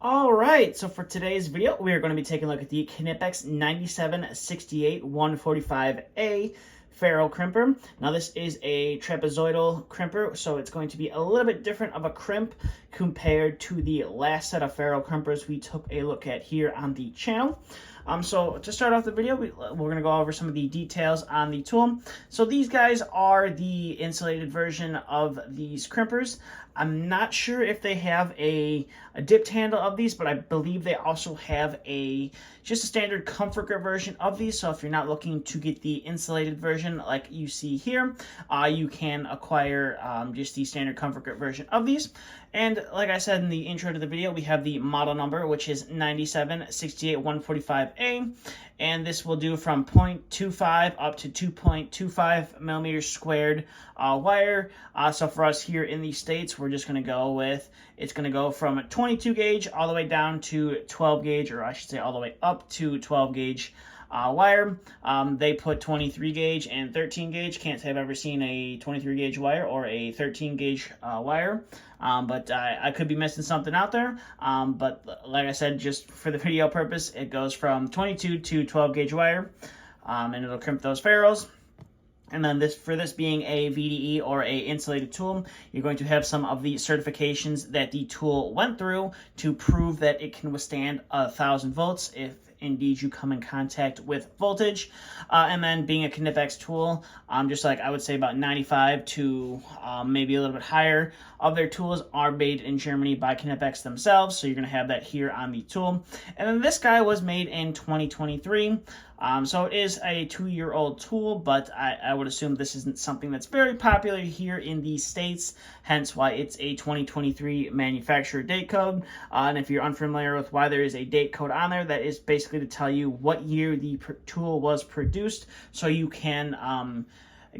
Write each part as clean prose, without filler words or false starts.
All right, so for today's video, we are going to be taking a look at the Knipex 97-68-145A Ferrule Crimper. Now this is a trapezoidal crimper, so it's going to be a little bit different of a crimp compared to the last set of Ferrule crimpers we took a look at here on the channel. So to start off the video, we're going to go over some of the details on the tool. So these guys are the insulated version of these crimpers. I'm not sure if they have a dipped handle of these, but I believe they also have just a standard comfort grip version of these. So if you're not looking to get the insulated version like you see here, you can acquire just the standard comfort grip version of these. And like I said in the intro to the video, we have the model number, which is 97-68-145A, and this will do from 0.25 up to 2.25 millimeters squared wire. So for us here in the States, we're just going to go with, it's going to go from 22 gauge all the way down to 12 gauge, or I should say all the way up to 12 gauge wire. They put 23 gauge and 13 gauge. Can't say I've ever seen a 23 gauge wire or a 13 gauge wire, but I could be missing something out there. But like I said, just for the video purpose, it goes from 22 to 12 gauge wire, and it'll crimp those ferrules. And then for this being a VDE or a insulated tool, you're going to have some of the certifications that the tool went through to prove that it can withstand 1,000 volts if indeed you come in contact with voltage. And then being a Knipex tool, just like I would say about 95 to maybe a little bit higher of their tools are made in Germany by Knipex themselves, so you're going to have that here on the tool. And then this guy was made in 2023. So it is a 2-year-old tool, but I would assume this isn't something that's very popular here in the States, hence why it's a 2023 manufacturer date code. And if you're unfamiliar with why there is a date code on there, that is basically to tell you what year the tool was produced, so you can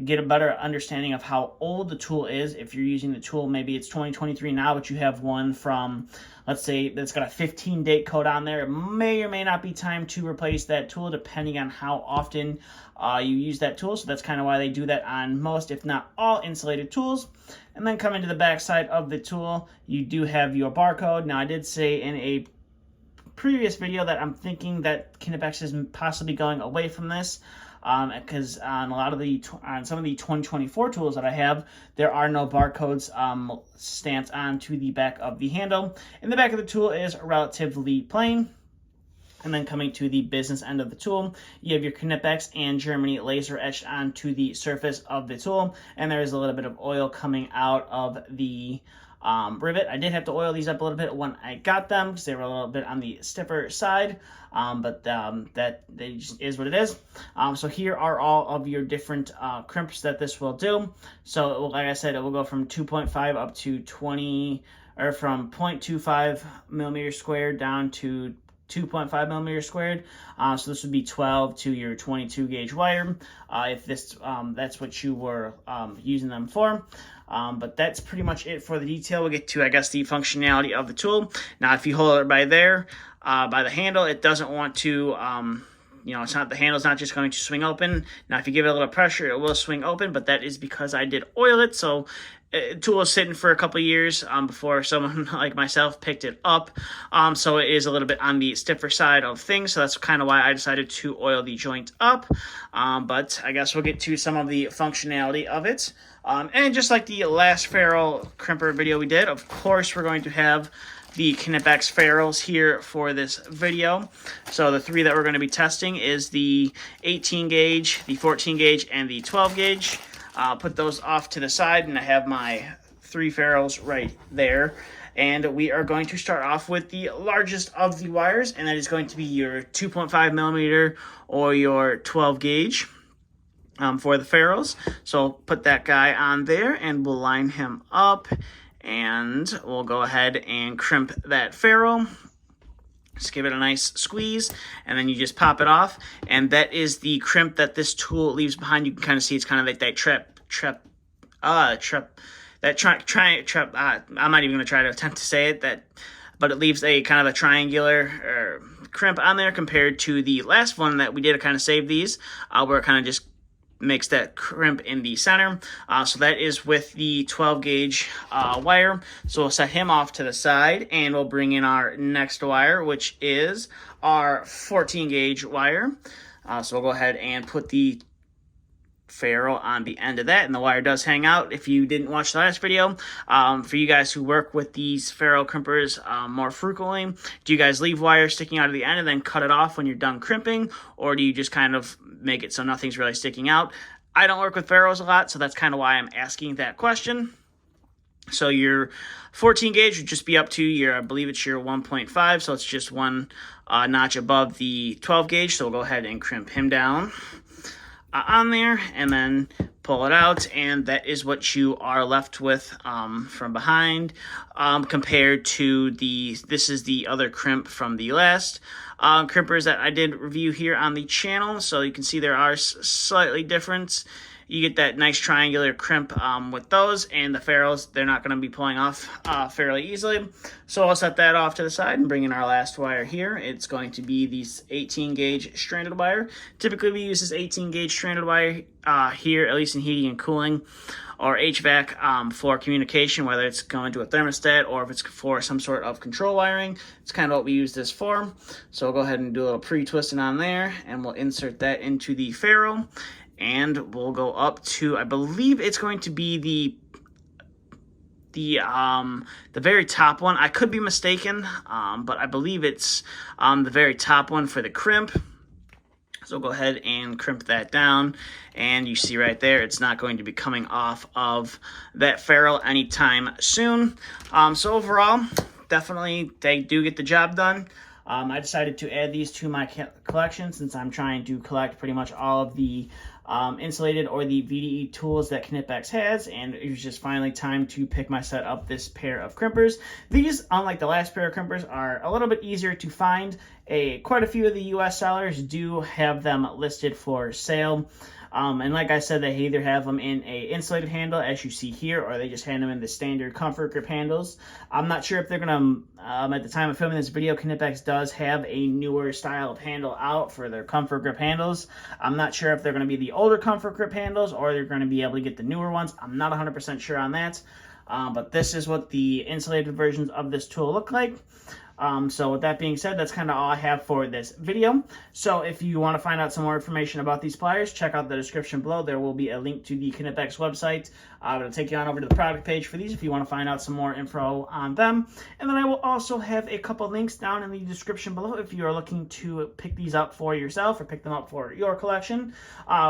get a better understanding of how old the tool is. If you're using the tool, maybe it's 2023 now, but you have one from, let's say, that's got a 15 date code on there. It may or may not be time to replace that tool depending on how often you use that tool. So that's kind of why they do that on most, if not all, insulated tools. And then coming to the back side of the tool, you do have your barcode. Now, I did say in a previous video that I'm thinking that Knipex is possibly going away from this, because on some of the 2024 tools that I have, there are no barcodes stamped onto the back of the handle, and the back of the tool is relatively plain. And then coming to the business end of the tool, you have your Knipex and Germany laser etched onto the surface of the tool, and there is a little bit of oil coming out of the rivet. I did have to oil these up a little bit when I got them because they were a little bit on the stiffer side, but that just is what it is. So here are all of your different crimps that this will do. So like I said, it will go from 2.5 up to 20, or from 0.25 millimeters squared down to 2.5 millimeters squared. So this would be 12 to your 22 gauge wire, if that's what you were using them for. But that's pretty much it for the detail. We'll get to, I guess, the functionality of the tool. Now, if you hold it by there, by the handle, it doesn't want to, the handle's not just going to swing open. Now, if you give it a little pressure, it will swing open, but that is because I did oil it. So the tool was sitting for a couple years before someone like myself picked it up. So it is a little bit on the stiffer side of things. So that's kind of why I decided to oil the joint up. But I guess we'll get to some of the functionality of it. And just like the last Ferrule crimper video we did, of course, we're going to have the Knipex ferrules here for this video. So the three that we're going to be testing is the 18 gauge, the 14 gauge, and the 12 gauge. I'll put those off to the side, and I have my 3 ferrules right there. And we are going to start off with the largest of the wires, and that is going to be your 2.5 millimeter or your 12 gauge. For the ferrules. So put that guy on there and we'll line him up, and we'll go ahead and crimp that ferrule. Just give it a nice squeeze, and then you just pop it off, and that is the crimp that this tool leaves behind. You can kind of see it's kind of like that I'm not even going to try to attempt to say it, but it leaves a kind of a triangular crimp on there compared to the last one that we did to kind of save these, where it kind of just makes that crimp in the center. So that is with the 12 gauge wire. So we'll set him off to the side, and we'll bring in our next wire, which is our 14 gauge wire. So we'll go ahead and put the ferrule on the end of that, and the wire does hang out. If you didn't watch the last video, for you guys who work with these ferrule crimpers more frequently, do you guys leave wire sticking out of the end and then cut it off when you're done crimping, or do you just kind of make it so nothing's really sticking out? I don't work with ferrules a lot, so that's kind of why I'm asking that question. So your 14 gauge would just be up to your, I believe it's your 1.5, so it's just one notch above the 12 gauge. So we'll go ahead and crimp him down on there, and then pull it out, and that is what you are left with from behind, compared to this is the other crimp from the last crimpers that I did review here on the channel. So you can see there are slightly different. You get that nice triangular crimp with those, and the ferrules, they're not going to be pulling off fairly easily. So I'll set that off to the side and bring in our last wire here. It's going to be these 18 gauge stranded wire. Typically we use this 18 gauge stranded wire here, at least in heating and cooling or HVAC for communication, whether it's going to a thermostat or if it's for some sort of control wiring. It's kind of what we use this for. So we'll go ahead and do a little pre-twisting on there, and we'll insert that into the ferrule. And we'll go up to, I believe it's going to be the very top one. I could be mistaken, but I believe it's the very top one for the crimp. So we'll go ahead and crimp that down, and you see right there, it's not going to be coming off of that ferrule anytime soon. So overall, definitely they do get the job done. I decided to add these to my collection since I'm trying to collect pretty much all of the insulated or the VDE tools that Knipex has, and it was just finally time to pick my set up this pair of crimpers. These, unlike the last pair of crimpers, are a little bit easier to find. Quite a few of the US sellers do have them listed for sale. And like I said, they either have them in a insulated handle, as you see here, or they just hand them in the standard comfort grip handles. I'm not sure if they're going to, at the time of filming this video, Knipex does have a newer style of handle out for their comfort grip handles. I'm not sure if they're going to be the older comfort grip handles or they're going to be able to get the newer ones. I'm not 100% sure on that. But this is what the insulated versions of this tool look like. So with that being said, that's kind of all I have for this video. So if you want to find out some more information about these pliers, check out the description below. There will be a link to the Knipex website. It'll take you on over to the product page for these if you want to find out some more info on them. And then I will also have a couple links down in the description below if you are looking to pick these up for yourself or pick them up for your collection.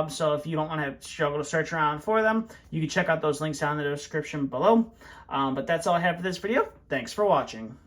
So if you don't want to struggle to search around for them, you can check out those links down in the description below. But that's all I have for this video. Thanks for watching.